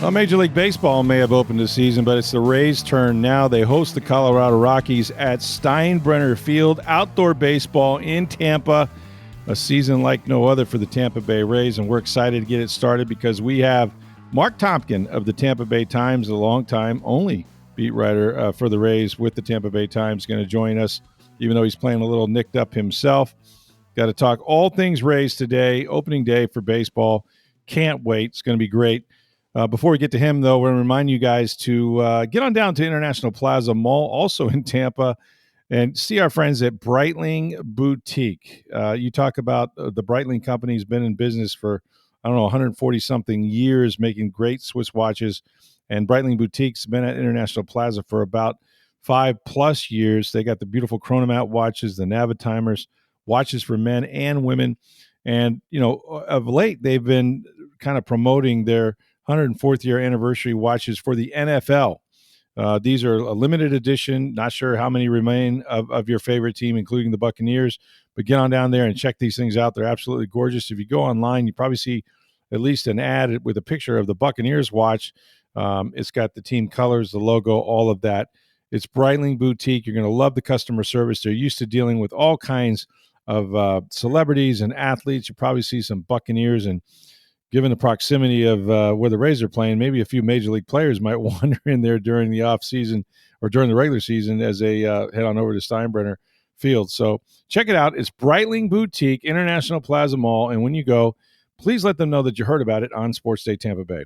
Well, Major League Baseball may have opened the season, but it's the Rays' turn now. They host the Colorado Rockies at Steinbrenner Field. Outdoor baseball in Tampa, a season like no other for the Tampa Bay Rays, and we're excited to get it started because we have Marc Topkin of the Tampa Bay Times, a longtime only beat writer for the Rays with the Tampa Bay Times, going to join us, even though he's playing a little nicked up himself. Got to talk all things Rays today, opening day for baseball. Can't wait. It's going to be great. Before we get to him, though, we're going to remind you guys to get on down to International Plaza Mall, also in Tampa, and see our friends at Breitling Boutique. You talk about the Breitling company has been in business for, 140-something years, making great Swiss watches. And Breitling Boutique's been at International Plaza for about 5+ years. They got the beautiful chronomat watches, the Navitimers, watches for men and women. And, of late, they've been kind of promoting their 104th year anniversary watches for the NFL. These are a limited edition. Not sure how many remain of your favorite team, including the Buccaneers, but get on down there and check these things out. They're absolutely gorgeous. If you go online, you probably see at least an ad with a picture of the Buccaneers watch. It's got the team colors, the logo, all of that. It's Breitling Boutique. You're going to love the customer service. They're used to dealing with all kinds of celebrities and athletes. You probably see some Buccaneers, and given the proximity of where the Rays are playing, maybe a few major league players might wander in there during the off season or during the regular season as they head on over to Steinbrenner Field. So check it out. It's Breitling Boutique, International Plaza Mall. And when you go, please let them know that you heard about it on Sports Day Tampa Bay.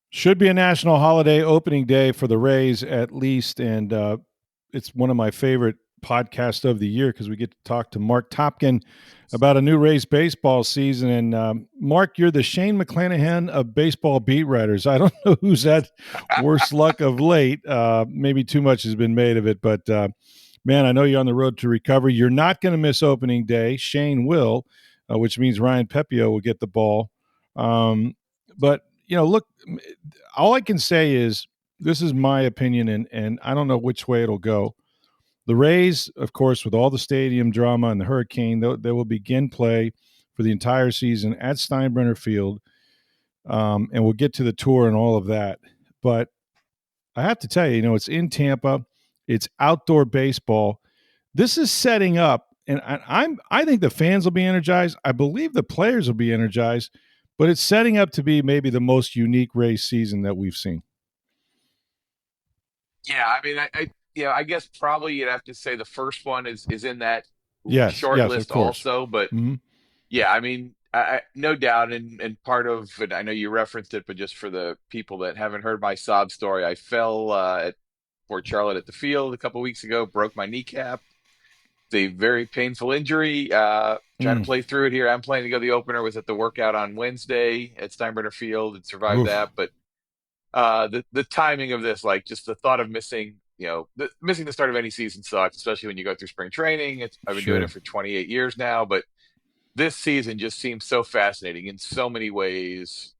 Should be a national holiday opening day for the Rays at least. And it's one of my favorite podcasts of the year because we get to talk to Marc Topkin about a new Rays baseball season. And Marc, you're the Shane McClanahan of baseball beat writers. I don't know who's had worse luck of late. Maybe too much has been made of it, but man, I know you're on the road to recovery. You're not going to miss opening day. Shane will, which means Ryan Pepio will get the ball. But look, all I can say is this is my opinion, and I don't know which way it'll go. The Rays, of course, with all the stadium drama and the hurricane, they will begin play for the entire season at Steinbrenner Field, and we'll get to the tour and all of that. But I have to tell you, it's in Tampa. It's outdoor baseball. This is setting up, and I think the fans will be energized. I believe the players will be energized, but it's setting up to be maybe the most unique Rays season that we've seen. Yeah, I mean, I guess probably you'd have to say the first one is in that Yes, short yes, of list course. also. But Mm-hmm. yeah, I mean, no doubt, and part of it, I know you referenced it, but just for the people that haven't heard my sob story, I fell at Port Charlotte at the field a couple weeks ago, broke my kneecap. It's a very painful injury. Trying to Mm. play through it here. I'm planning to go the opener. Was at the workout on Wednesday at Steinbrenner Field and survived Oof. that, but the timing of this, like just the thought of missing, missing the start of any season sucks, especially when you go through spring training. I've been doing it Sure. for 28 years now, but this season just seems so fascinating in so many ways,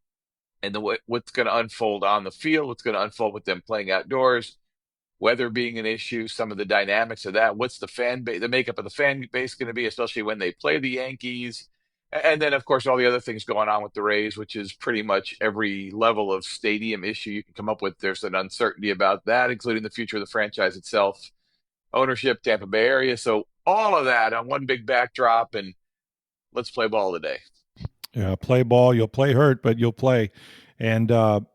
and what's going to unfold on the field, what's going to unfold with them playing outdoors, weather being an issue, some of the dynamics of that. What's the fan base, the makeup of the fan base going to be, especially when they play the Yankees? And then, of course, all the other things going on with the Rays, which is pretty much every level of stadium issue you can come up with. There's an uncertainty about that, including the future of the franchise itself, ownership, Tampa Bay area. So all of that on one big backdrop, and let's play ball today. Yeah, play ball. You'll play hurt, but you'll play. And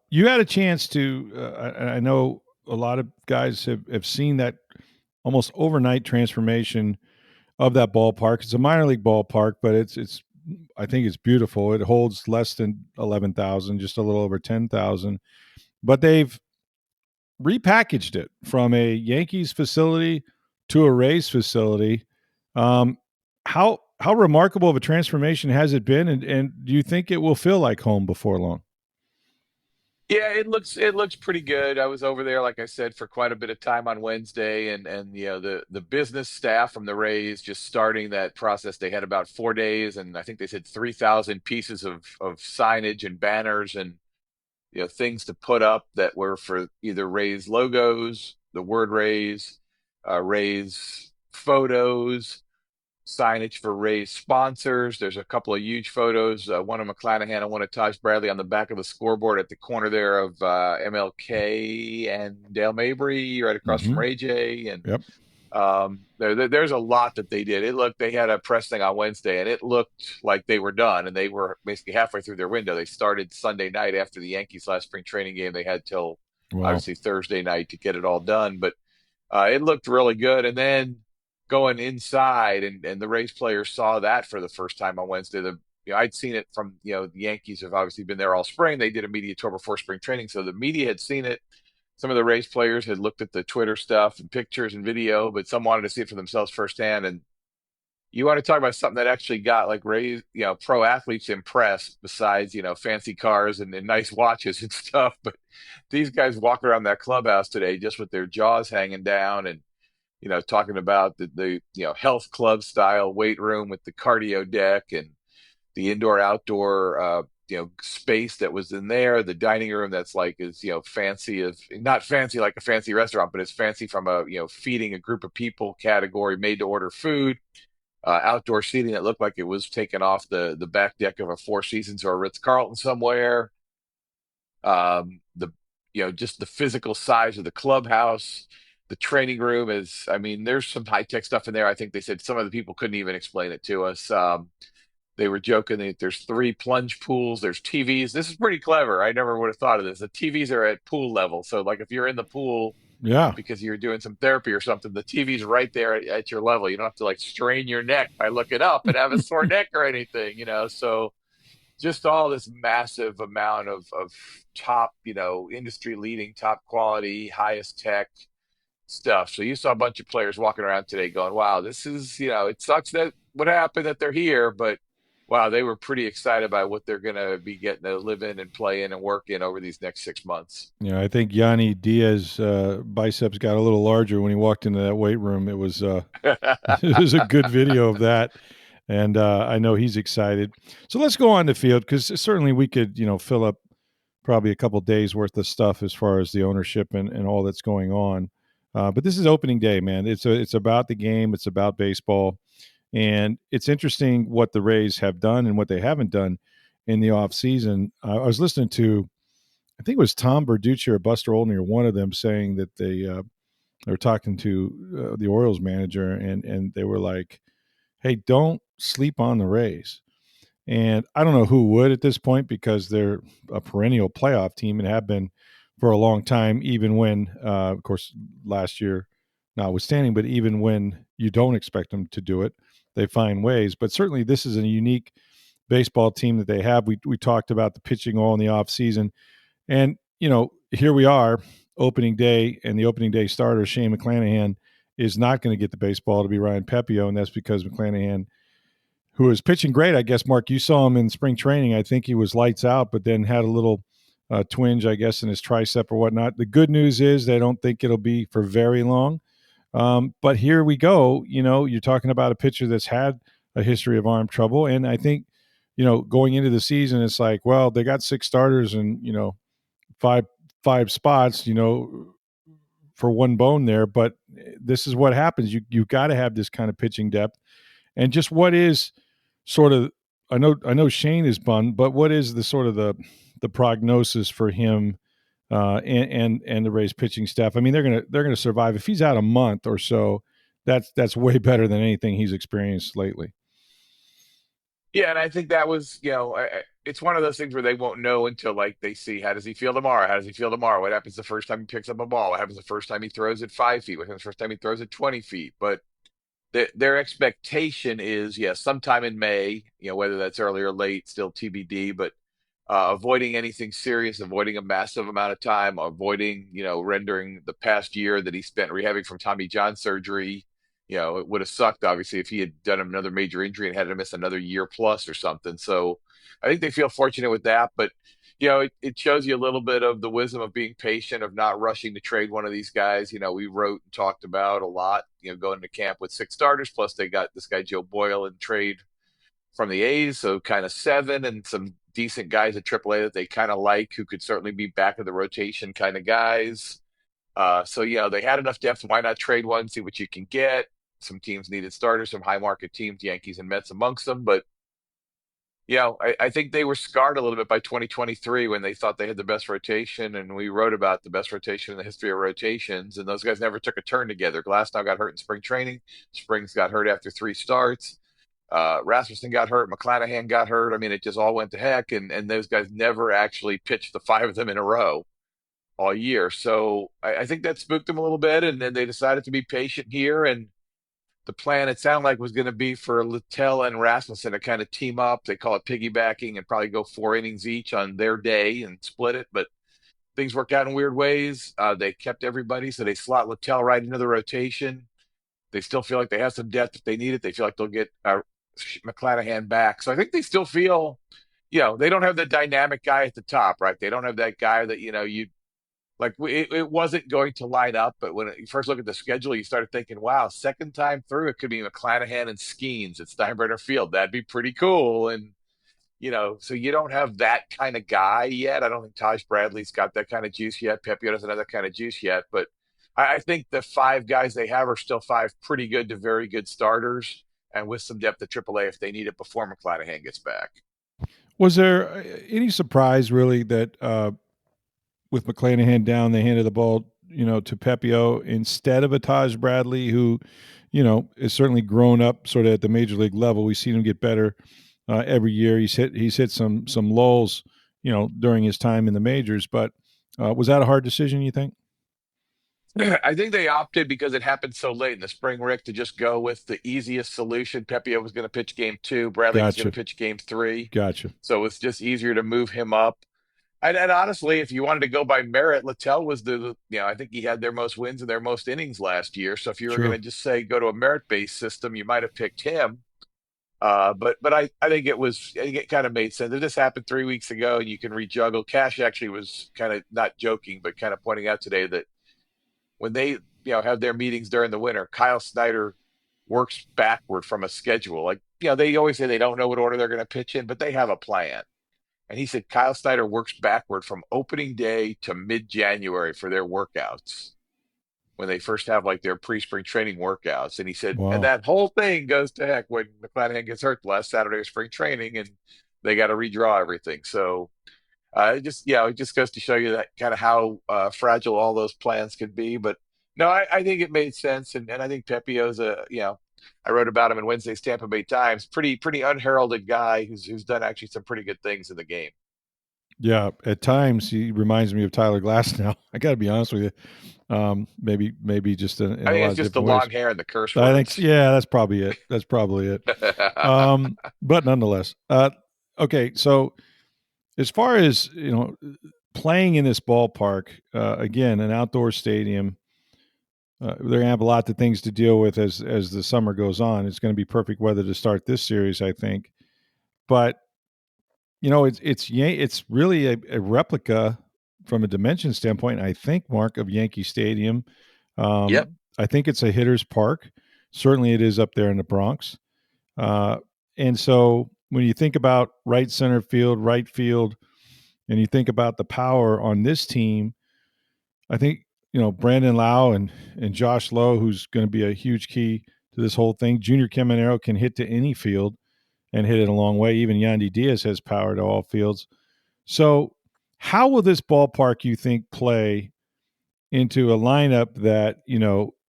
you had a chance to. I know a lot of guys have seen that almost overnight transformation of that ballpark. It's a minor league ballpark, but it's. I think it's beautiful. It holds less than 11,000, just a little over 10,000. But they've repackaged it from a Yankees facility to a Rays facility. Um, how remarkable of a transformation has it been, and do you think it will feel like home before long? Yeah, it looks pretty good. I was over there, like I said, for quite a bit of time on Wednesday, and the business staff from the Rays just starting that process. They had about 4 days, and I think they said 3,000 pieces of signage and banners and things to put up that were for either Rays logos, the word Rays, Rays photos. signage for Rays sponsors. There's a couple of huge photos, one of McClanahan and one of Taj Bradley on the back of the scoreboard at the corner there of MLK and Dale Mabry, right across from Mm-hmm. Ray J. And Yep. there's a lot that they did. They had a press thing on Wednesday, and it looked like they were done, and they were basically halfway through their window. They started Sunday night after the Yankees last spring training game. They had till Wow. obviously Thursday night to get it all done, but it looked really good. And then going inside, and the Rays players saw that for the first time on Wednesday. I'd seen it from the Yankees have obviously been there all spring. They did a media tour before spring training, so the media had seen it. Some of the Rays players had looked at the Twitter stuff and pictures and video, but some wanted to see it for themselves firsthand. And you want to talk about something that actually got like Rays, pro athletes impressed besides, fancy cars and nice watches and stuff. But these guys walk around that clubhouse today just with their jaws hanging down and, talking about the health club style weight room with the cardio deck and the indoor outdoor space that was in there, the dining room that's like is fancy as not fancy like a fancy restaurant, but it's fancy from a feeding a group of people category, made to order food, outdoor seating that looked like it was taken off the back deck of a Four Seasons or a Ritz Carlton somewhere. The just the physical size of the clubhouse, the training room is, I mean, there's some high tech stuff in there. I think they said some of the people couldn't even explain it to us. They were joking that there's 3 plunge pools, there's TVs. This is pretty clever. I never would have thought of this. The TVs are at pool level. So like if you're in the pool Yeah. because you're doing some therapy or something, the TV's right there at your level. You don't have to like strain your neck by looking up and have a sore neck or anything. So just all this massive amount of top, industry leading, top quality, highest tech stuff. So you saw a bunch of players walking around today going, wow, this is, it sucks that what happened that they're here, but wow, they were pretty excited by what they're going to be getting to live in and play in and work in over these next 6 months. Yeah, I think Yanni Diaz biceps got a little larger when he walked into that weight room. It was it was a good video of that, and I know he's excited. So let's go on the field because certainly we could fill up probably a couple days worth of stuff as far as the ownership and all that's going on. But this is opening day, man. It's about the game. It's about baseball, and it's interesting what the Rays have done and what they haven't done in the off season. I was listening to, I think it was Tom Verducci or Buster Olney or one of them saying that they were talking to the Orioles manager and they were like, "Hey, don't sleep on the Rays." And I don't know who would at this point because they're a perennial playoff team and have been for a long time, even when, of course, last year notwithstanding, but even when you don't expect them to do it, they find ways. But certainly this is a unique baseball team that they have. We talked about the pitching all in the offseason. And, here we are, opening day, and the opening day starter, Shane McClanahan, is not going to get the baseball to be Ryan Pepio, and that's because McClanahan, who is pitching great, I guess, Mark, you saw him in spring training. I think he was lights out, but then had a little twinge, I guess, in his tricep or whatnot. The good news is they don't think it'll be for very long. But here we go. You're talking about a pitcher that's had a history of arm trouble, and I think, going into the season, it's like, well, they got 6 starters and five spots, for one bone there. But this is what happens. You got to have this kind of pitching depth, and just what is sort of. I know Shane is bummed, but what is the sort of the prognosis for him and the Rays pitching staff? I mean, they're gonna survive if he's out a month or so. That's way better than anything he's experienced lately. Yeah, and I think that was, it's one of those things where they won't know until like they see how does he feel tomorrow? How does he feel tomorrow? What happens the first time he picks up a ball? What happens the first time he throws it 5 feet? What happens the first time he throws it 20 feet? But their expectation is, yes, sometime in May, whether that's early or late, still TBD, but avoiding anything serious, avoiding a massive amount of time, avoiding, rendering the past year that he spent rehabbing from Tommy John surgery. It would have sucked, obviously, if he had done another major injury and had to miss another year plus or something. So I think they feel fortunate with that. But, it shows you a little bit of the wisdom of being patient, of not rushing to trade one of these guys. We wrote and talked about a lot, going to camp with 6 starters, plus they got this guy, Joe Boyle, in trade from the A's, so kind of 7 and some decent guys at AAA that they kind of like, who could certainly be back of the rotation kind of guys. So they had enough depth. Why not trade one, see what you can get? some teams needed starters, some high market teams, Yankees and Mets amongst them. But I think they were scarred a little bit by 2023 when they thought they had the best rotation, and we wrote about the best rotation in the history of rotations, and those guys never took a turn together. Glasnow got hurt in spring training. Springs got hurt after 3 starts. Rasmussen got hurt. McClanahan got hurt. I mean, it just all went to heck, and those guys never actually pitched the 5 of them in a row all year. So I think that spooked them a little bit, and then they decided to be patient here. And the plan, it sounded like, was going to be for Littell and Rasmussen to kind of team up. They call it piggybacking and probably go 4 innings each on their day and split it. But things worked out in weird ways. They kept everybody, so they slot Littell right into the rotation. They still feel like they have some depth if they need it. They feel like they'll get McClanahan back. So I think they still feel, they don't have the dynamic guy at the top, right? They don't have that guy that, you like it wasn't going to line up, but when you first look at the schedule, you started thinking, wow, second time through, it could be McClanahan and Skeens at Steinbrenner Field. That'd be pretty cool. And, so you don't have that kind of guy yet. I don't think Taj Bradley's got that kind of juice yet. Pepio doesn't have that kind of juice yet. But I think the 5 guys they have are still 5 pretty good to very good starters, and with some depth at AAA if they need it before McClanahan gets back. Was there any surprise really that with McClanahan down, they handed the ball, to Pepio instead of a Taj Bradley, who, is certainly grown up sort of at the major league level. We've seen him get better every year. He's hit some lulls, during his time in the majors. But was that a hard decision, you think? I think they opted because it happened so late in the spring, Rick, to just go with the easiest solution. Pepio was going to pitch game 2. Bradley was going to Gotcha. pitch game 3. Gotcha. So it's just easier to move him up. And honestly, if you wanted to go by merit, Littell was I think he had their most wins and their most innings last year. So if you were going True. to just say go to a merit-based system, you might have picked him. But I think it kind of made sense. If this happened 3 weeks ago and you can rejuggle, Cash actually was kind of not joking, but kind of pointing out today that when they have their meetings during the winter, Kyle Snyder works backward from a schedule. Like, they always say they don't know what order they're going to pitch in, but they have a plan. And he said Kyle Snyder works backward from opening day to mid-January for their workouts when they first have like their pre-spring training workouts. And he said, and Wow. that whole thing goes to heck when McClanahan gets hurt the last Saturday of spring training and they got to redraw everything. So it just goes to show you that kind of how fragile all those plans can be. But no, I think it made sense. And I think Pepio's I wrote about him in Wednesday's Tampa Bay Times. Pretty unheralded guy who's done actually some pretty good things in the game. Yeah. At times, he reminds me of Tyler Glass now. I got to be honest with you. Maybe just in I a think lot it's of just the different ways. long hair and the curse I think, words. yeah, that's probably it. That's probably it. But nonetheless, okay. So as far as playing in this ballpark, again, an outdoor stadium, they're gonna have a lot of things to deal with as the summer goes on. It's going to be perfect weather to start this series, I think. But it's really a replica from a dimension standpoint, I think, Mark, of Yankee Stadium. Yep. I think it's a hitter's park. Certainly, it is up there in the Bronx. Uh, and so, when you think about right center field, right field, and you think about the power on this team, I think Brandon Lau and Josh Lowe, who's going to be a huge key to this whole thing. Junior Caminero can hit to any field and hit it a long way. Even Yandy Diaz has power to all fields. So, how will this ballpark, you think, play into a lineup that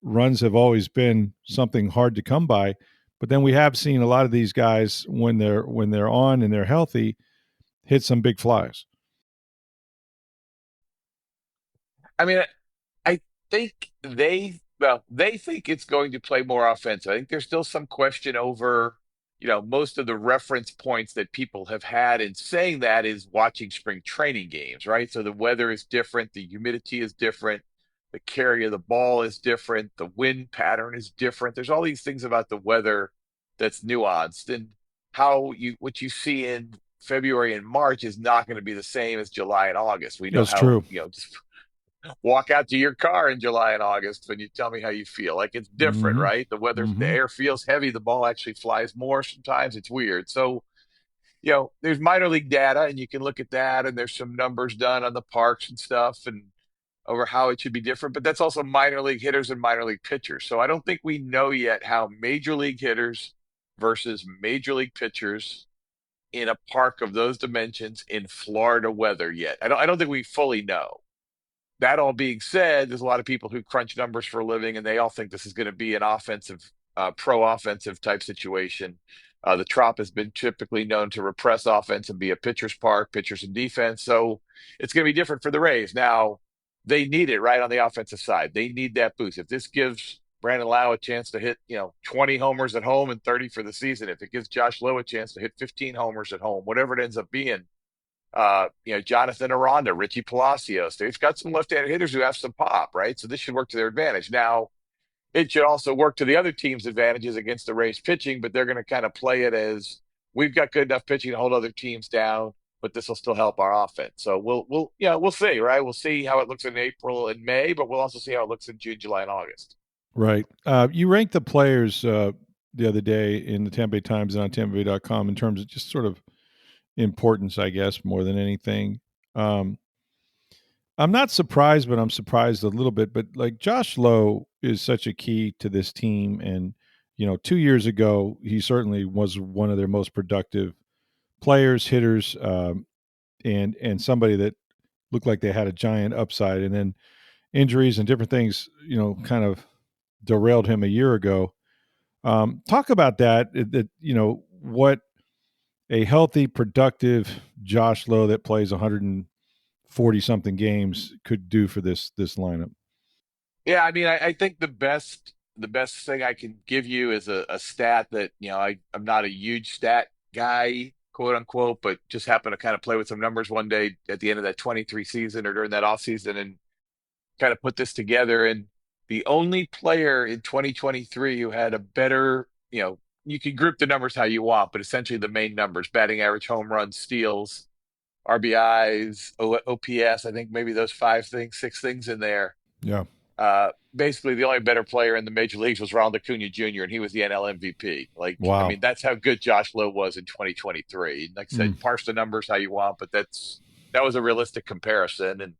runs have always been something hard to come by, but then we have seen a lot of these guys when they're on and they're healthy hit some big flies. I mean, I think they think it's going to play more offensive. I think there's still some question over, most of the reference points that people have had in saying that is watching spring training games, right? So the weather is different, the humidity is different, the carry of the ball is different, the wind pattern is different. There's all these things about the weather that's nuanced, and what you see in February and March is not going to be the same as July and August. We know That's how, true. just walk out to your car in July and August when you tell me how you feel. Like it's different, Mm-hmm. right? The Mm-hmm. air feels heavy. The ball actually flies more sometimes. It's weird. So, there's minor league data and you can look at that and there's some numbers done on the parks and stuff. And over how it should be different, but that's also minor league hitters and minor league pitchers. So I don't think we know yet how major league hitters versus major league pitchers in a park of those dimensions in Florida weather yet. I don't think we fully know. That all being said, there's a lot of people who crunch numbers for a living, and they all think this is going to be an offensive, pro-offensive type situation. The Trop has been typically known to repress offense and be a pitcher's park, pitchers and defense. So it's going to be different for the Rays. Now, they need it right on the offensive side. They need that boost. If this gives Brandon Lau a chance to hit, 20 homers at home and 30 for the season, if it gives Josh Lowe a chance to hit 15 homers at home, whatever it ends up being, Jonathan Aranda, Richie Palacios. They've got some left-handed hitters who have some pop, right? So this should work to their advantage. Now, it should also work to the other team's advantages against the Rays pitching, but they're going to kind of play it as we've got good enough pitching to hold other teams down, but this will still help our offense. So we'll see, right? We'll see how it looks in April and May, but we'll also see how it looks in June, July, and August. Right. You ranked the players the other day in the Tampa Bay Times and on TampaBay.com in terms of just sort of importance, I guess, more than anything. Um, I'm not surprised, but I'm surprised a little bit. But like Josh Lowe is such a key to this team, and 2 years ago he certainly was one of their most productive players, hitters, and somebody that looked like they had a giant upside. And then injuries and different things, kind of derailed him a year ago. Talk about that. That what a healthy, productive Josh Lowe that plays 140 something games could do for this lineup. Yeah, I mean, I think the best thing I can give you is a stat that, I'm not a huge stat guy, quote unquote, but just happened to kind of play with some numbers one day at the end of that 23 season or during that off season and kind of put this together. And the only player in 2023 who had a better, you can group the numbers how you want, but essentially the main numbers, batting average, home runs, steals, RBIs, OPS, I think maybe those five things, six things in there. Yeah. Basically, the only better player in the major leagues was Ronald Acuna Jr., and he was the NL MVP. Like, I Wow. mean, that's how good Josh Lowe was in 2023. Like I Mm. said, parse the numbers how you want, but that was a realistic comparison. And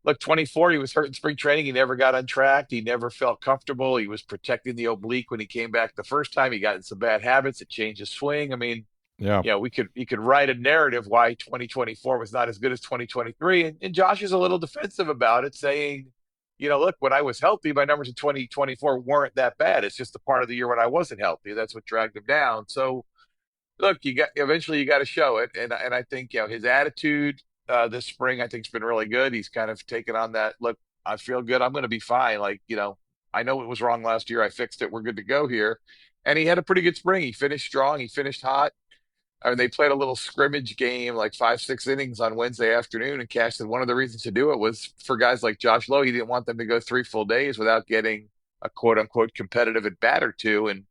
look, 24, he was hurt in spring training. He never got untracked. He never felt comfortable. He was protecting the oblique when he came back the first time. He got in some bad habits. It changed his swing. I mean, Yeah. you could write a narrative why 2024 was not as good as 2023, and Josh is a little defensive about it, saying, look, when I was healthy, my numbers in 2024 weren't that bad. It's just the part of the year when I wasn't healthy that's what dragged him down. So look, you got to show it, and I think his attitude this spring I think's been really good. He's kind of taken on that. Look, I feel good. I'm going to be fine. Like I know it was wrong last year. I fixed it. We're good to go here. And he had a pretty good spring. He finished strong. He finished hot. I mean, they played a little scrimmage game, like 5, 6 innings on Wednesday afternoon, and Cash said one of the reasons to do it was for guys like Josh Lowe. He didn't want them to go 3 full days without getting a quote unquote competitive at bat or two, and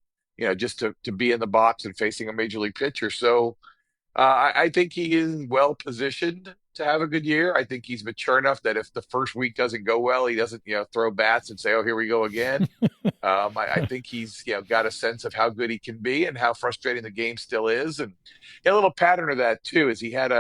just to be in the box and facing a major league pitcher. So I think he is well positioned to have a good year. I think he's mature enough that if the first week doesn't go well, he doesn't throw bats and say, "Oh, here we go again." I think he's got a sense of how good he can be and how frustrating the game still is. And he had a little pattern of that too, is he had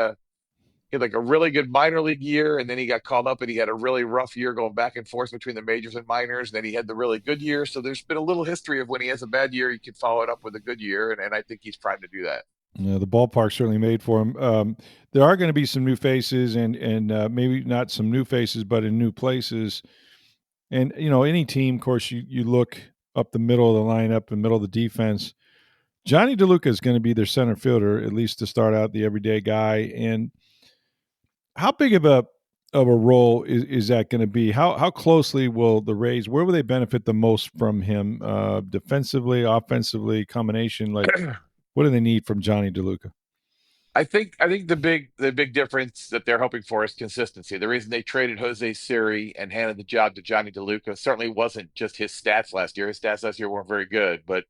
like a really good minor league year, and then he got called up and he had a really rough year going back and forth between the majors and minors. And then he had the really good year. So there's been a little history of when he has a bad year, he can follow it up with a good year, and I think he's primed to do that. Yeah, the ballpark certainly made for him. There are going to be some new faces, and maybe not some new faces, but in new places. And any team, of course, you look up the middle of the lineup and middle of the defense. Johnny DeLuca is going to be their center fielder, at least to start out, the everyday guy. And how big of a role is that going to be? How closely will the Rays? Where will they benefit the most from him? Defensively, offensively, combination. Like, what do they need from Johnny DeLuca? I think the big difference that they're hoping for is consistency. The reason they traded Jose Siri and handed the job to Johnny DeLuca certainly wasn't just his stats last year. His stats last year weren't very good, but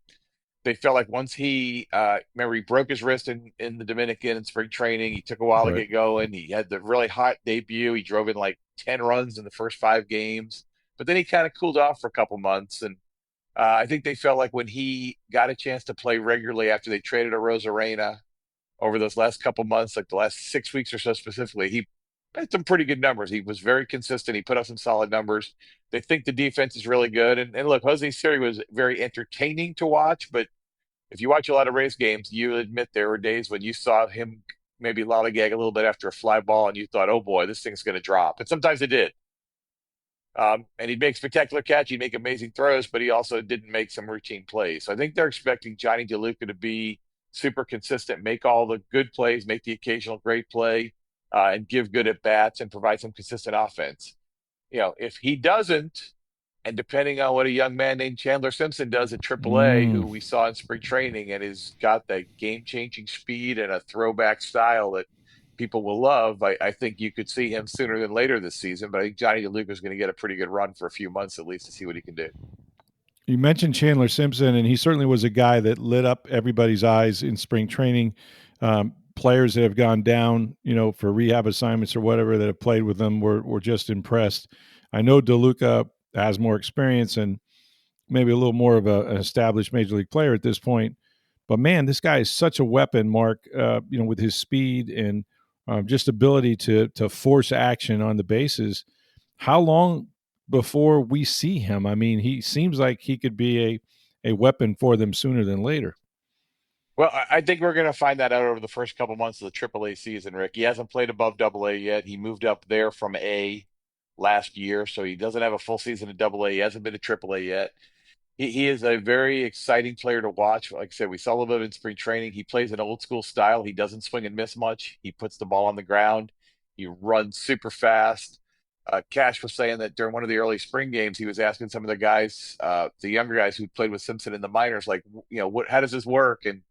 they felt like once he remember he broke his wrist in the Dominican in spring training. He took a while to Right. get going. He had the really hot debut. He drove in like 10 runs in the first 5 games, but then he kind of cooled off for a couple months. And I think they felt like when he got a chance to play regularly after they traded a Rosarena over those last couple months, like the last 6 weeks or so specifically, he had some pretty good numbers. He was very consistent. He put up some solid numbers. They think the defense is really good. And look, Jose Siri was very entertaining to watch, but if you watch a lot of race games, you admit there were days when you saw him maybe lollygag a little bit after a fly ball and you thought, oh boy, this thing's going to drop. And sometimes it did. And he'd make spectacular catch, he'd make amazing throws, but he also didn't make some routine plays. So I think they're expecting Johnny DeLuca to be super consistent, make all the good plays, make the occasional great play, and give good at bats and provide some consistent offense. If he doesn't, and depending on what a young man named Chandler Simpson does at AAA, Mm. who we saw in spring training and has got that game-changing speed and a throwback style that people will love, I think you could see him sooner than later this season. But I think Johnny DeLuca is going to get a pretty good run for a few months at least to see what he can do. You mentioned Chandler Simpson, and he certainly was a guy that lit up everybody's eyes in spring training. Players that have gone down, for rehab assignments or whatever that have played with them were just impressed. I know DeLuca has more experience and maybe a little more of an established major league player at this point. But man, this guy is such a weapon, Mark. With his speed and just ability to force action on the bases. How long before we see him? I mean, he seems like he could be a weapon for them sooner than later. Well, I think we're going to find that out over the first couple months of the AAA season, Rick. He hasn't played above AA yet. He moved up there from A last year, so he doesn't have a full season at AA. He hasn't been to AAA yet. He is a very exciting player to watch. Like I said, we saw a little bit of in spring training. He plays an old school style. He doesn't swing and miss much. He puts the ball on the ground. He runs super fast. Cash was saying that during one of the early spring games, he was asking some of the guys, the younger guys who played with Simpson in the minors, like, how does this work? And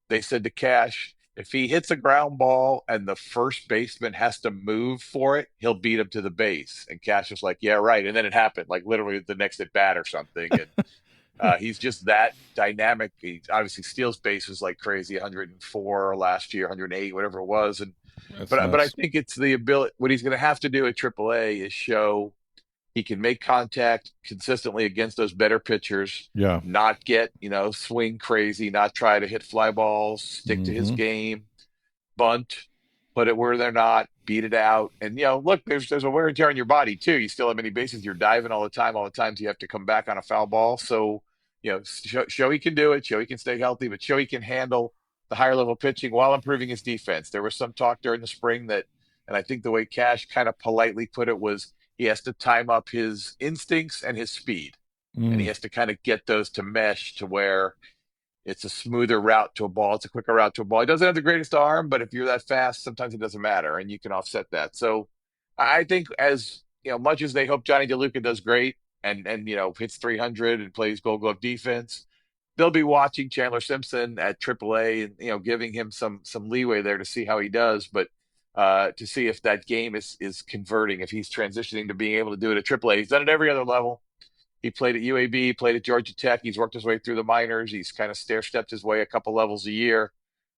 they said to Cash, if he hits a ground ball and the first baseman has to move for it, he'll beat him to the base. And Cash was like, yeah, right. And then it happened, like literally the next at bat or something. And he's just that dynamic. He obviously steals bases like crazy, 104 last year, 108, whatever it was. And That's but I nuts. think it's the ability. What he's going to have to do at AAA is show he can make contact consistently against those better pitchers, Yeah. not get swing crazy, not try to hit fly balls, stick to his Hmm. game, bunt, put it where they're not, beat it out. And look, there's a wear and tear on your body too. You still have many bases. You're diving all the time. All the times you have to come back on a foul ball. So show he can do it. Show he can stay healthy, but show he can handle the higher level pitching while improving his defense. There was some talk during the spring that, and I think the way Cash kind of politely put it was he has to time up his instincts and his speed, and he Mm. has to kind of get those to mesh to where it's a smoother route to a ball. It's a quicker route to a ball. He doesn't have the greatest arm, but if you're that fast, sometimes it doesn't matter, and you can offset that. So I think as much as they hope Johnny DeLuca does great and hits 300 and plays Gold Glove defense, they'll be watching Chandler Simpson at AAA and giving him some leeway there to see how he does, but to see if that game is converting, if he's transitioning to being able to do it at AAA. He's done it every other level. He played at UAB, played at Georgia Tech. He's worked his way through the minors. He's kind of stair-stepped his way a couple levels a year,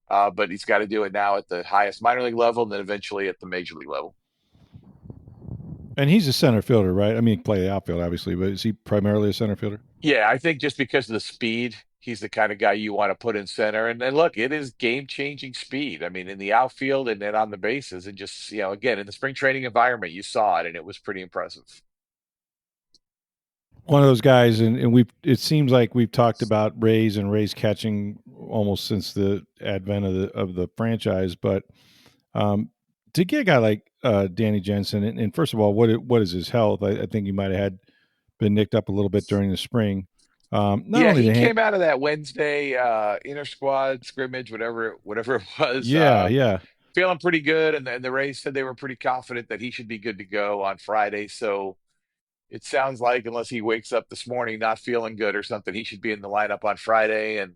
but he's got to do it now at the highest minor league level and then eventually at the major league level. And he's a center fielder, right? I mean, play the outfield, obviously, but is he primarily a center fielder? Yeah, I think just because of the speed, he's the kind of guy you want to put in center. And then look, it is game-changing speed. I mean, in the outfield and then on the bases, and just again in the spring training environment, you saw it, and it was pretty impressive. One of those guys, and it seems like we've talked about Rays and Rays catching almost since the advent of the franchise, but um, to get a guy like Danny Jansen, and first of all, what is his health? I think he might have had been nicked up a little bit during the spring. Not Yeah, only he the hand, came out of that Wednesday inter squad scrimmage, whatever it was, yeah, yeah, feeling pretty good, and the Rays said they were pretty confident that he should be good to go on Friday. So it sounds like, unless he wakes up this morning not feeling good or something, he should be in the lineup on Friday. And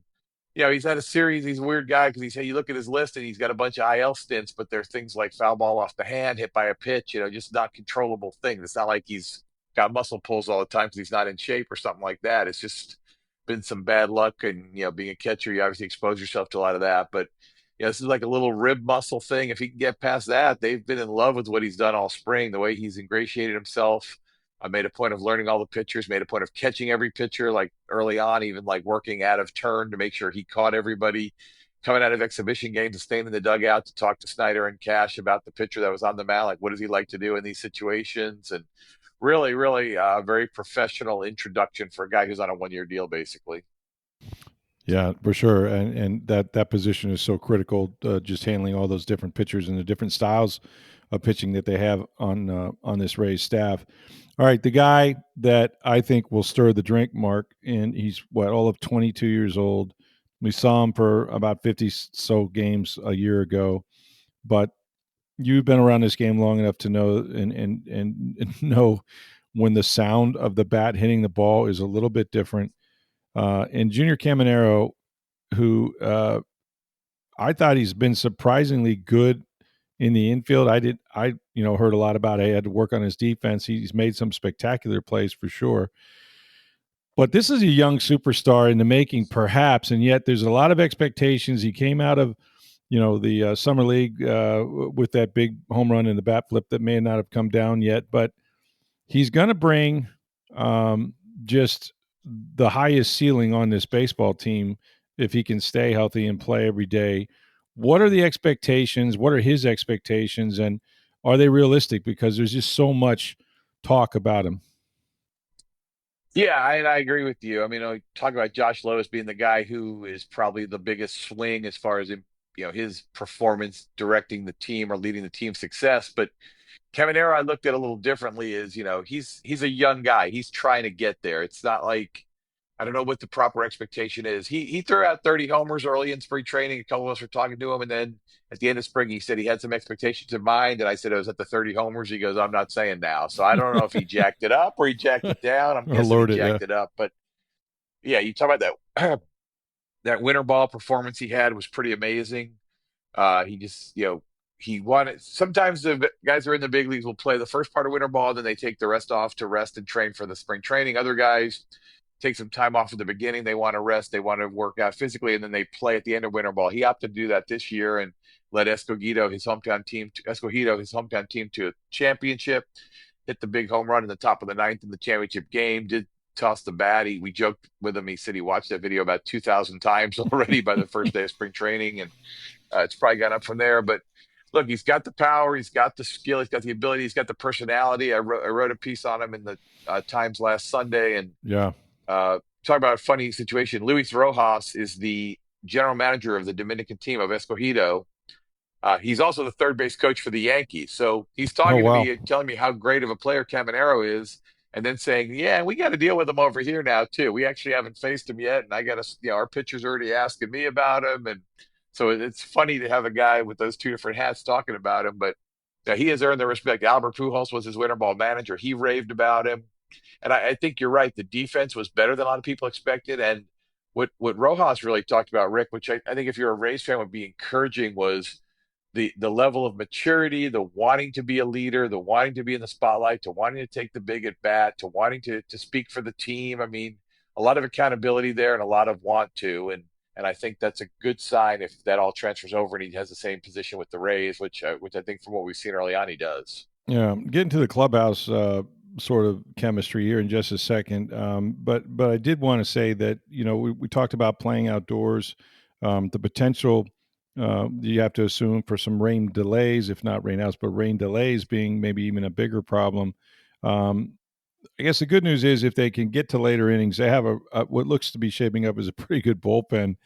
he's had a series. He's a weird guy because you look at his list and he's got a bunch of IL stints, but they're things like foul ball off the hand, hit by a pitch, just not controllable things. It's not like he's got muscle pulls all the time because he's not in shape or something like that. It's just been some bad luck, and being a catcher, you obviously expose yourself to a lot of that. But this is like a little rib muscle thing. If he can get past that, they've been in love with what he's done all spring, the way he's ingratiated himself. I made a point of learning all the pitchers, made a point of catching every pitcher, like early on, even like working out of turn to make sure he caught everybody. coming out of exhibition games and staying in the dugout to talk to Snyder and Cash about the pitcher that was on the mound. Like, what does he like to do in these situations? And really, really very professional introduction for a guy who's on a 1 year deal, basically. Yeah, for sure, and that position is so critical. Just handling all those different pitchers and the different styles of pitching that they have on this Rays staff. All right, the guy that I think will stir the drink, Mark, and he's what, all of 22 years old. We saw him for about 50 so games a year ago, but you've been around this game long enough to know and know when the sound of the bat hitting the ball is a little bit different. And Junior Caminero, who I thought he's been surprisingly good in the infield. I heard a lot about it. He had to work on his defense. He's made some spectacular plays for sure. But this is a young superstar in the making, perhaps, and yet there's a lot of expectations. He came out of, the summer league with that big home run and the bat flip that may not have come down yet, but he's going to bring um, just the highest ceiling on this baseball team if he can stay healthy and play every day. What are the expectations? What are his expectations? And are they realistic? Because there's just so much talk about him. Yeah, I agree with you. I mean, talk about Josh Lois being the guy who is probably the biggest swing as far as his performance directing the team or leading the team's success. But Caminero, I looked at a little differently. Is he's a young guy. He's trying to get there. It's not like I don't know what the proper expectation is. He threw out 30 homers early in spring training. A couple of us were talking to him, and then at the end of spring, he said he had some expectations in mind. And I said, "I was at the 30 homers." He goes, "I'm not saying now." So I don't know if he jacked it up or he jacked it down. I'm Or guessing he load it, yeah. jacked it up. But yeah, you talk about that that winter ball performance he had was pretty amazing. He just, he wanted. Sometimes the guys who are in the big leagues will play the first part of winter ball, then they take the rest off to rest and train for the spring training. Other guys take some time off at the beginning. They want to rest, they want to work out physically, and then they play at the end of winter ball. He opted to do that this year and led Escogido, his hometown team, to a championship. Hit the big home run in the top of the ninth in the championship game. Did toss the bat. We joked with him. He said he watched that video about 2,000 times already by the first day of spring training, and it's probably gone up from there. But look, he's got the power, he's got the skill, he's got the ability, he's got the personality. I wrote a piece on him in the Times last Sunday, and Yeah. talk about a funny situation. Luis Rojas is the general manager of the Dominican team of Escogido. He's also the third base coach for the Yankees. So he's Oh, talking to wow. me, telling me how great of a player Caminero is, and then saying, "Yeah, we got to deal with him over here now too. We actually haven't faced him yet, and I got to, our pitcher's already asking me about him." And so it's funny to have a guy with those two different hats talking about him, but he has earned the respect. Albert Pujols was his winter ball manager. He raved about him, and I think you're right. The defense was better than a lot of people expected, and what Rojas really talked about, Rick, which I think if you're a Rays fan would be encouraging, was the level of maturity, the wanting to be a leader, the wanting to be in the spotlight, to wanting to take the big at bat, to wanting to speak for the team. I mean, a lot of accountability there and a lot of want to, and I think that's a good sign if that all transfers over and he has the same position with the Rays, which I think from what we've seen early on he does. Yeah, getting to the clubhouse sort of chemistry here in just a second. But I did want to say that we talked about playing outdoors, the potential you have to assume for some rain delays, if not rain outs, but rain delays being maybe even a bigger problem. Um, I guess the good news is if they can get to later innings, they have a what looks to be shaping up as a pretty good bullpen.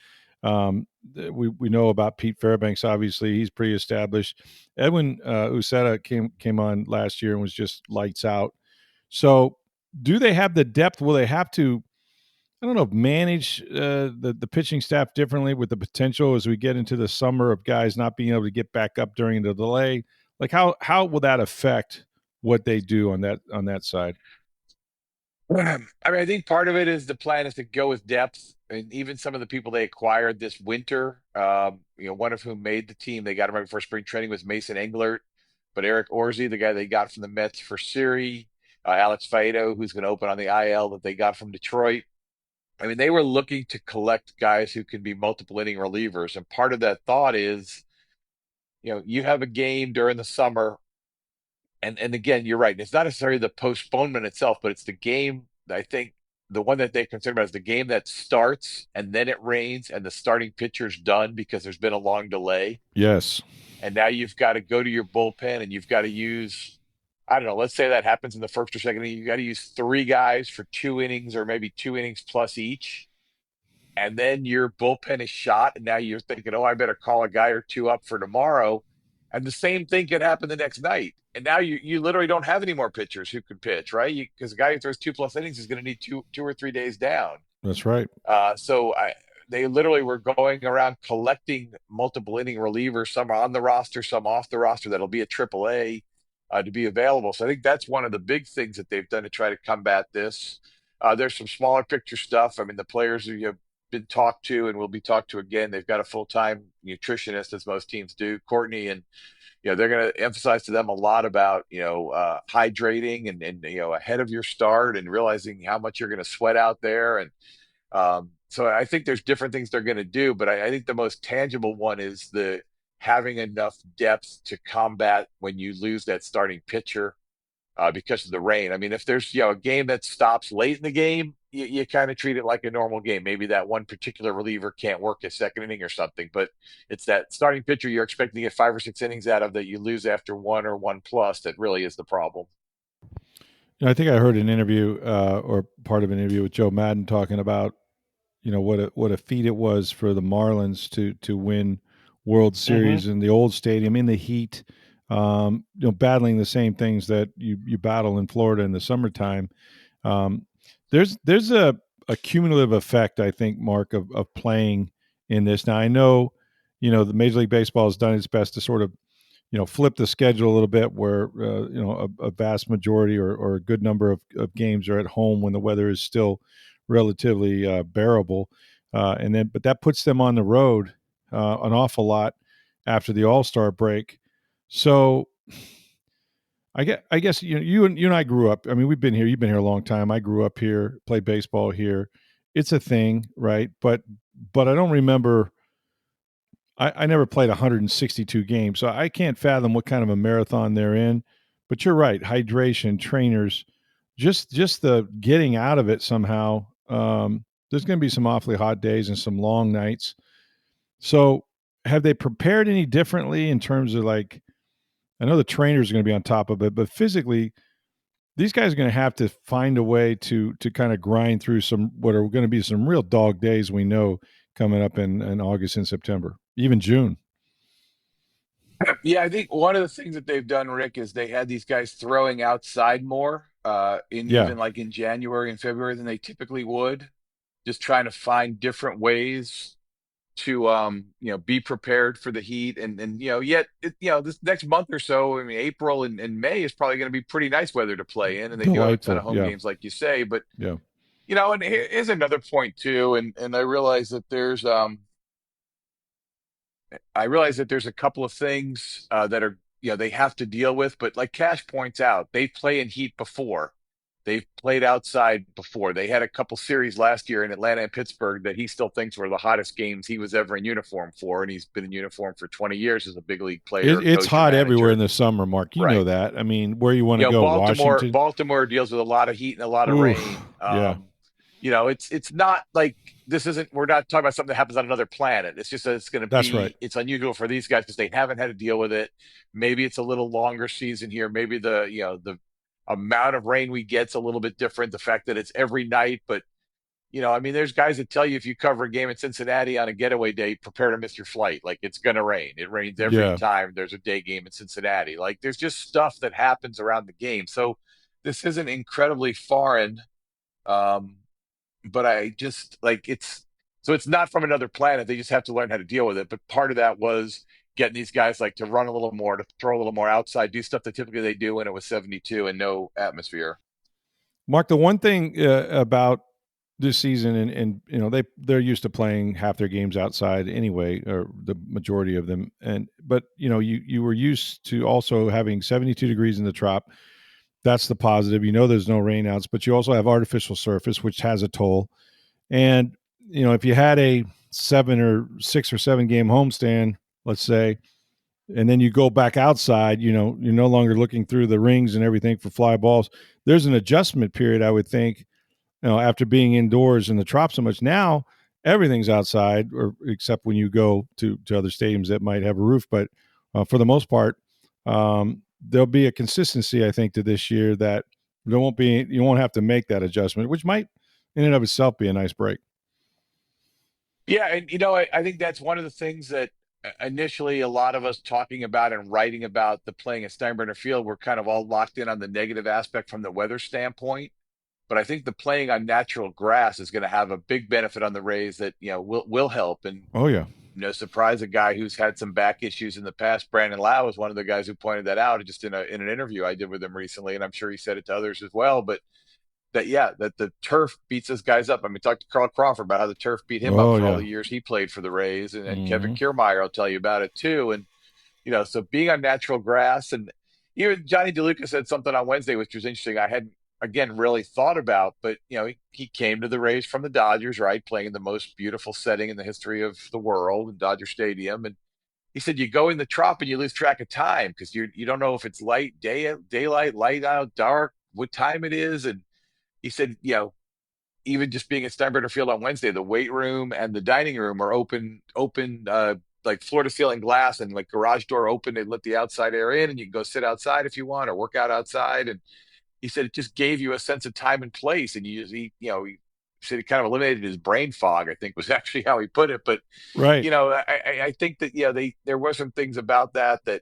We know about Pete Fairbanks. Obviously, he's pretty established. Edwin Uceta came on last year and was just lights out. So, do they have the depth? Will they have to? I don't know, manage the pitching staff differently with the potential as we get into the summer of guys not being able to get back up during the delay. Like how will that affect what they do on that side? I mean, I think part of it is the plan is to go with depth, and even some of the people they acquired this winter, one of whom made the team. They got him right before spring training was Mason Englert, but Eric Orzi, the guy they got from the Mets for Siri, Alex Faedo, who's going to open on the IL that they got from Detroit. I mean, they were looking to collect guys who can be multiple inning relievers, and part of that thought is, you have a game during the summer, and again, you're right. It's not necessarily the postponement itself, but it's the game. I think the one that they consider about is the game that starts and then it rains and the starting pitcher's done because there's been a long delay. Yes. And now you've got to go to your bullpen and you've got to use, I don't know, let's say that happens in the first or second inning. You got to use three guys for 2 innings or maybe 2 innings plus each. And then your bullpen is shot. And now you're thinking, oh, I better call a guy or two up for tomorrow. And the same thing could happen the next night. And now you literally don't have any more pitchers who could pitch, right? Because a guy who throws 2+ innings is going to need 2 or 3 days down. That's right. They literally were going around collecting multiple inning relievers, some are on the roster, some off the roster that'll be at AAA to be available. So I think that's one of the big things that they've done to try to combat this. There's some smaller picture stuff. I mean, the players who have been talked to and will be talked to again, they've got a full-time nutritionist, as most teams do, Courtney, and they're going to emphasize to them a lot about hydrating and ahead of your start and realizing how much you're going to sweat out there. And so I think there's different things they're going to do, but I think the most tangible one is the having enough depth to combat when you lose that starting pitcher because of the rain. I mean, if there's a game that stops late in the game, you kind of treat it like a normal game. Maybe that one particular reliever can't work a second inning or something, but it's that starting pitcher you're expecting to get 5 or 6 innings out of that you lose after one or one plus that really is the problem. I think I heard an interview or part of an interview with Joe Madden talking about what a feat it was for the Marlins to win World Series in the old stadium in the heat, battling the same things that you battle in Florida in the summertime. There's a cumulative effect, I think, Mark, of playing in this. Now I know, the Major League Baseball has done its best to sort of flip the schedule a little bit where a vast majority or a good number of games are at home when the weather is still relatively bearable, but that puts them on the road an awful lot after the All-Star break. So I guess you and I grew up. I mean, we've been here. You've been here a long time. I grew up here, played baseball here. It's a thing, right? But I don't remember. I never played 162 games, so I can't fathom what kind of a marathon they're in. But you're right. Hydration, trainers, just the getting out of it somehow. There's going to be some awfully hot days and some long nights. So, have they prepared any differently in terms of like? I know the trainers are going to be on top of it, but physically, these guys are going to have to find a way to kind of grind through what are going to be some real dog days. We know coming up in August and September, even June. Yeah, I think one of the things that they've done, Rick, is they had these guys throwing outside more Yeah, even like in January and February than they typically would, just trying to find different ways to be prepared for the heat and yet this next month or so, I mean April and May is probably going to be pretty nice weather to play in, and they do have a ton delightful. of home Yeah, games like you say, but yeah. and here's another point too, and I realize that there's a couple of things that are they have to deal with, but like Cash points out, they play in heat before. They've played outside before. They had a couple series last year in Atlanta and Pittsburgh that he still thinks were the hottest games he was ever in uniform for, and he's been in uniform for 20 years as a big league player, It's coach, and hot everywhere in manager. the summer, Mark. You know Right. that. I mean, where you want to go, Baltimore Washington. Baltimore deals with a lot of heat and a lot of Ooh, rain. yeah, It's not like this isn't we're not talking about something that happens on another planet. It's just that that's right. it's unusual for these guys because they haven't had to deal with it. Maybe it's a little longer season here. Maybe the amount of rain we get's a little bit different. The fact that it's every night, but I mean, there's guys that tell you if you cover a game in Cincinnati on a getaway day, prepare to miss your flight. Like it's gonna rain. It rains every Yeah, time there's a day game in Cincinnati. Like there's just stuff that happens around the game. So this isn't incredibly foreign. Um, but I just like it's not from another planet. They just have to learn how to deal with it. But part of that was getting these guys like to run a little more, to throw a little more outside, do stuff that typically they do when it was 72 and no atmosphere. Mark. The one thing about this season, and they're used to playing half their games outside anyway, or the majority of them. But you were used to also having 72 degrees in the trop. That's the positive. There's no rainouts, but you also have artificial surface, which has a toll. And if you had a 6 or 7 game homestand, let's say, and then you go back outside, you're no longer looking through the rings and everything for fly balls. There's an adjustment period, I would think, after being indoors in the trop so much. Now everything's outside, or except when you go to other stadiums that might have a roof. But for the most part, there'll be a consistency, I think, to this year that you won't have to make that adjustment, which might in and of itself be a nice break. Yeah, and I think that's one of the things that initially a lot of us talking about and writing about the playing at Steinbrenner Field, we're kind of all locked in on the negative aspect from the weather standpoint. But I think the playing on natural grass is going to have a big benefit on the Rays that will help. And Oh yeah. no surprise, a guy who's had some back issues in the past, Brandon Lau, was one of the guys who pointed that out just in an interview I did with him recently, and I'm sure he said it to others as well. But that the turf beats those guys up. I mean, talk to Carl Crawford about how the turf beat him up Oh for all yeah. the years he played for the Rays, and Kevin Hmm. Kiermaier will tell you about it too. And so being on natural grass, and even Johnny DeLuca said something on Wednesday, which was interesting. I hadn't again really thought about, but he came to the Rays from the Dodgers, right, playing in the most beautiful setting in the history of the world, in Dodger Stadium, and he said you go in the trop and you lose track of time because you don't know if it's daylight, light out, dark, what time it is, and he said, even just being at Steinbrenner Field on Wednesday, the weight room and the dining room are open, like floor to ceiling glass, and like garage door open. They let the outside air in, and you can go sit outside if you want or work out outside. And he said it just gave you a sense of time and place, and he said it kind of eliminated his brain fog, I think was actually how he put it. But Right. I think that there were some things about that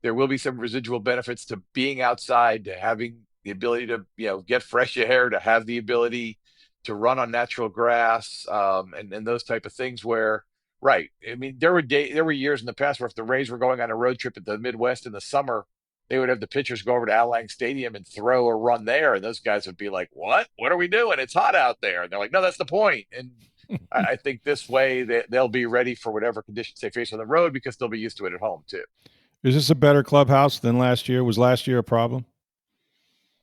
there will be some residual benefits to being outside, to having the ability to get fresh air, to have the ability to run on natural grass, and those type of things. Where right, I mean, there were years in the past where if the Rays were going on a road trip at the Midwest in the summer, they would have the pitchers go over to Al Lang Stadium and throw or run there, and those guys would be like, "What? What are we doing? It's hot out there." And they're like, "No, that's the point." And I think this way they'll be ready for whatever conditions they face on the road because they'll be used to it at home too. Is this a better clubhouse than last year? Was last year a problem?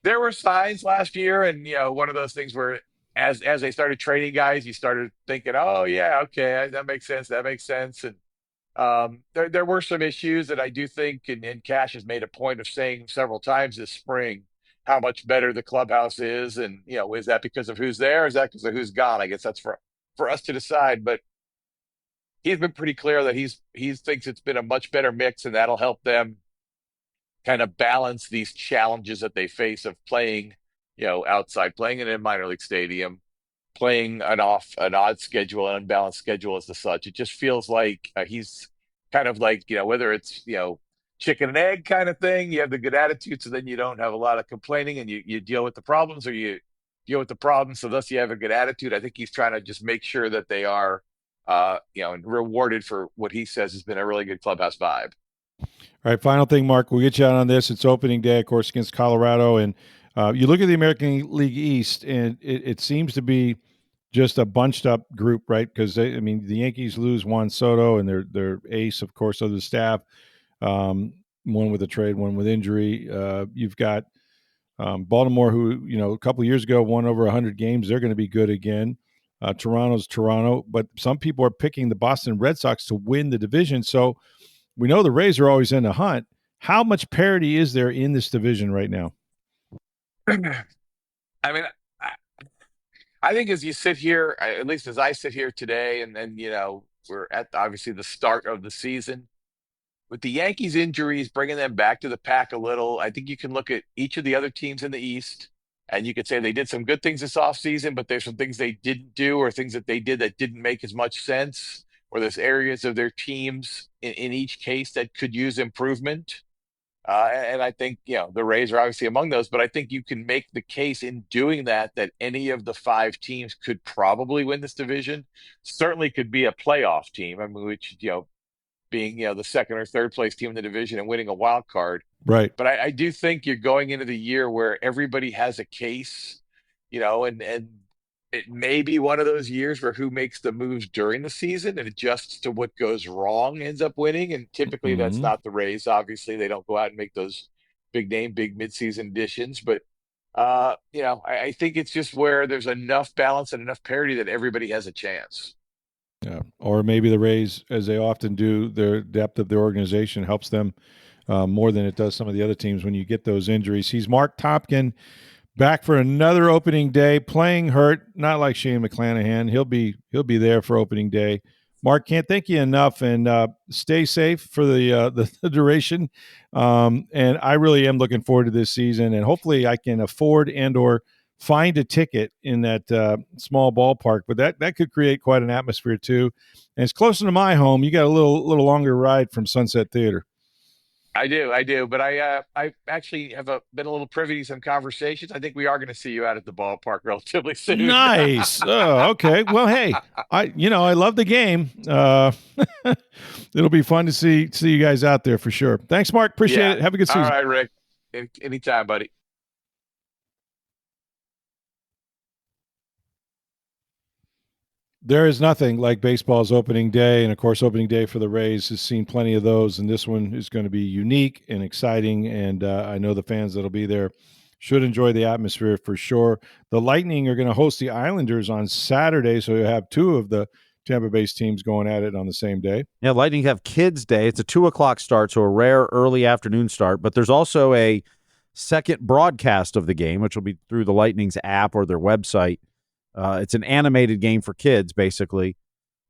There were signs last year, and one of those things where as they started trading guys, you started thinking, "Oh yeah, okay, that makes sense. That makes sense." And there were some issues that I do think, and Cash has made a point of saying several times this spring how much better the clubhouse is, and is that because of who's there? Is that because of who's gone? I guess that's for us to decide, but he's been pretty clear that he thinks it's been a much better mix, and that'll help them kind of balance these challenges that they face of playing, outside, playing in a minor league stadium, playing an odd schedule, an unbalanced schedule as the such. It just feels like he's kind of like whether it's chicken and egg kind of thing. You have the good attitude, so then you don't have a lot of complaining, and you deal with the problems, or you deal with the problems, so thus you have a good attitude. I think he's trying to just make sure that they are rewarded for what he says has been a really good clubhouse vibe. All right, final thing, Mark. We'll get you out on this. It's opening day, of course, against Colorado, and you look at the American League East, and it seems to be just a bunched up group, right? Because I mean, the Yankees lose Juan Soto and their ace, of course, of the staff. One with a trade, one with injury. You've got Baltimore, who a couple of years ago won over 100 games. They're going to be good again. Toronto's Toronto, but some people are picking the Boston Red Sox to win the division. So we know the Rays are always in the hunt. How much parity is there in this division right now? I mean, I think as you sit here, at least as I sit here today, and then we're at obviously the start of the season with the Yankees injuries, bringing them back to the pack a little. I think you can look at each of the other teams in the East, and you could say they did some good things this offseason, but there's some things they didn't do, or things that they did that didn't make as much sense, or there's areas of their teams in each case that could use improvement. And I think, the Rays are obviously among those, but I think you can make the case in doing that any of the five teams could probably win this division. Certainly could be a playoff team. I mean, which, being, the second or third place team in the division and winning a wild card. Right. But I do think you're going into the year where everybody has a case, and it may be one of those years where who makes the moves during the season and adjusts to what goes wrong ends up winning. And typically that's Mm-hmm. not the Rays. Obviously, they don't go out and make those big name, big midseason additions. But I think it's just where there's enough balance and enough parity that everybody has a chance. Yeah. Or maybe the Rays, as they often do, their depth of their organization helps them more than it does some of the other teams when you get those injuries. He's Marc Topkin, Back for another opening day, playing hurt, not like Shane McClanahan. He'll be there for opening day. Mark, can't thank you enough, and stay safe for the duration. And I really am looking forward to this season, and hopefully I can afford and or find a ticket in that small ballpark. But that could create quite an atmosphere too. And it's closer to my home. You got a little longer ride from Sunset Theater. I do. But I actually have been a little privy to some conversations. I think we are going to see you out at the ballpark relatively soon. Nice. Oh, okay. Well, hey, I love the game. It'll be fun to see you guys out there for sure. Thanks, Mark. Appreciate it. Have a good season. All right, Rick. Anytime, buddy. There is nothing like baseball's opening day, and of course, opening day for the Rays has seen plenty of those, and this one is going to be unique and exciting, and I know the fans that'll be there should enjoy the atmosphere for sure. The Lightning are going to host the Islanders on Saturday, so you have two of the Tampa-based teams going at it on the same day. Yeah, Lightning have Kids Day. It's a 2:00 start, so a rare early afternoon start, but there's also a second broadcast of the game, which will be through the Lightning's app or their website. It's an animated game for kids, basically.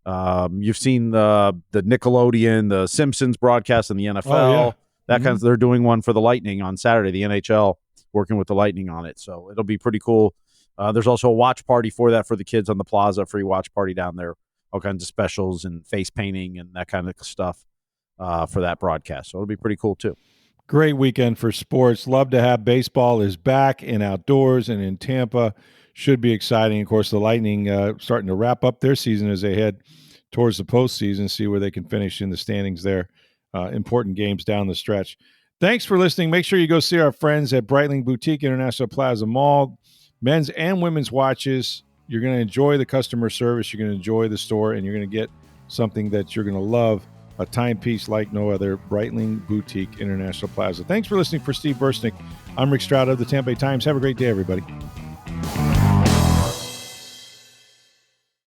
You've seen the Nickelodeon, the Simpsons broadcast in the NFL. Oh, yeah. That kind of, they're doing one for the Lightning on Saturday, the NHL working with the Lightning on it. So it'll be pretty cool. There's also a watch party for that for the kids on the plaza, free watch party down there. All kinds of specials and face painting and that kind of stuff for that broadcast. So it'll be pretty cool too. Great weekend for sports. Love to have baseball is back and outdoors and in Tampa. Should be exciting. Of course, the Lightning starting to wrap up their season as they head towards the postseason, see where they can finish in the standings there. Important games down the stretch. Thanks for listening. Make sure you go see our friends at Breitling Boutique International Plaza Mall. Men's and women's watches. You're going to enjoy the customer service. You're going to enjoy the store, and you're going to get something that you're going to love, a timepiece like no other, Breitling Boutique International Plaza. Thanks for listening. For Steve Versnick, I'm Rick Stroud of the Tampa Bay Times. Have a great day, everybody.